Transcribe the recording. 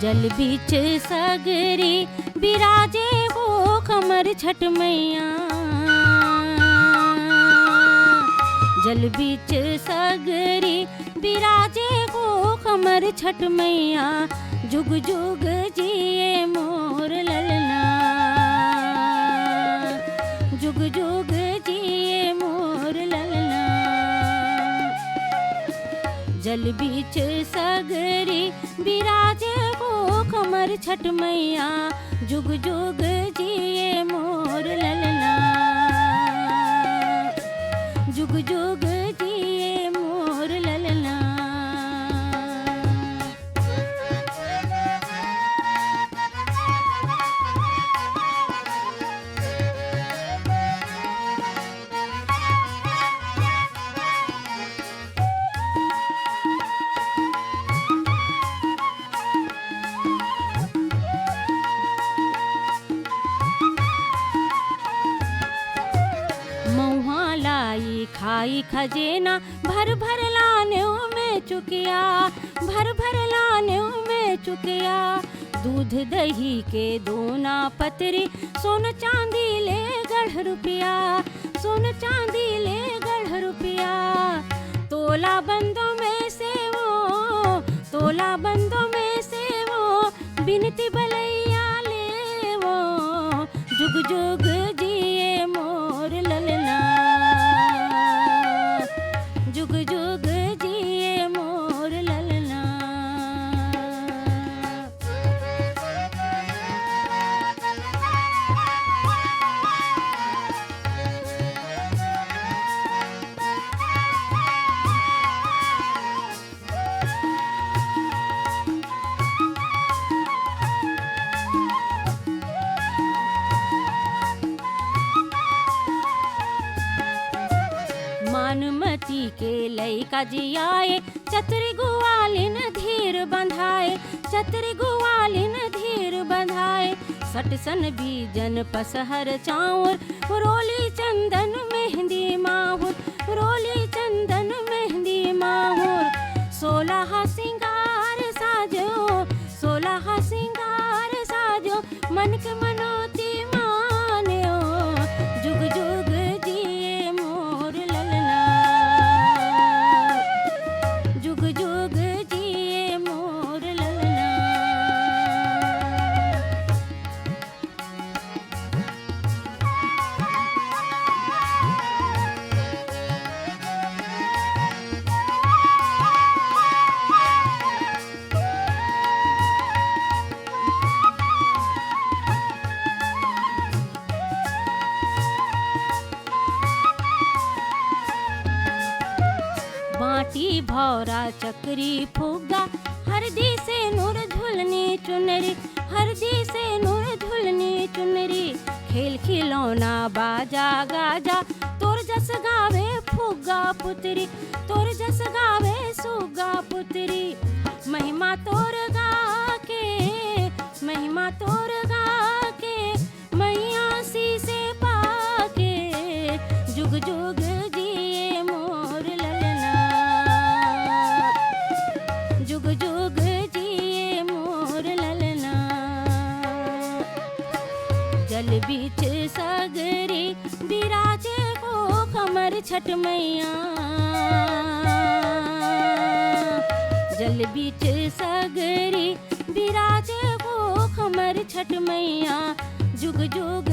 जल बीच सगरी बिराजे वो कमर छठ मैया। जल बीच सगरी बिराजे वो कमर छठ मैया। जुग जुग जिए मोर ललना, जुग जुग जिए मोर ललना। जल बीच सगरी बिराजे वो कमर छठ मैया। जुग जुग जिए मोर ललना, जुग जुग जिए मोर ललना। महुआ लाई खाई खजेना, भर भर लाने में चुकिया, भर भर लाने में चुकिया। दूध दही के दोना पतरी, सोन चांदी ले गढ़ रुपया, सोन चांदी ले गढ़ रुपया। तोला बंदों में से वो, तोला बंदों में से वो, बिनती बलैया ले वो। जुग जुग जिए मोर ललना, जुग जुग जिए मोर ललना। मानमती के लैका जियाए, चतरी गुआलिन धीर बंधाए, चतरी गुआलिन धीर बंधाए। सटसन बीजन पसहर चाउर, रोली चंदन मेहंदी माहुर, रोली चंदन मेहंदी माहुर। 16 सिंगार साजो, 16 सिंगार साजो, मन के मनोती मान्यो। जुग जुग जिए मोर ललना, जुग जुग जिए मोर ललना। बाटी भौरा चक्री फुग्गा, हरदी से नूर झुलनी चुनरी, हरदी से नूर झुलनी चुनरी। खेल खिलौना बाजा गाजा, तोर जस गावे फुग्गा पुतरी, तोर जस गावे सुग्गा पुतरी। महिमा तोर गा के, महिमा तोर गा के, मैया सी से पाके। जुग जुग जिए मोर ललना, जुग जुग जिए मोर ललना। जल बीच सगरी बिराजे को कमर छठ मैया। जल बीच सगरी बिराजे को कमर छठ मैया। जुग जुग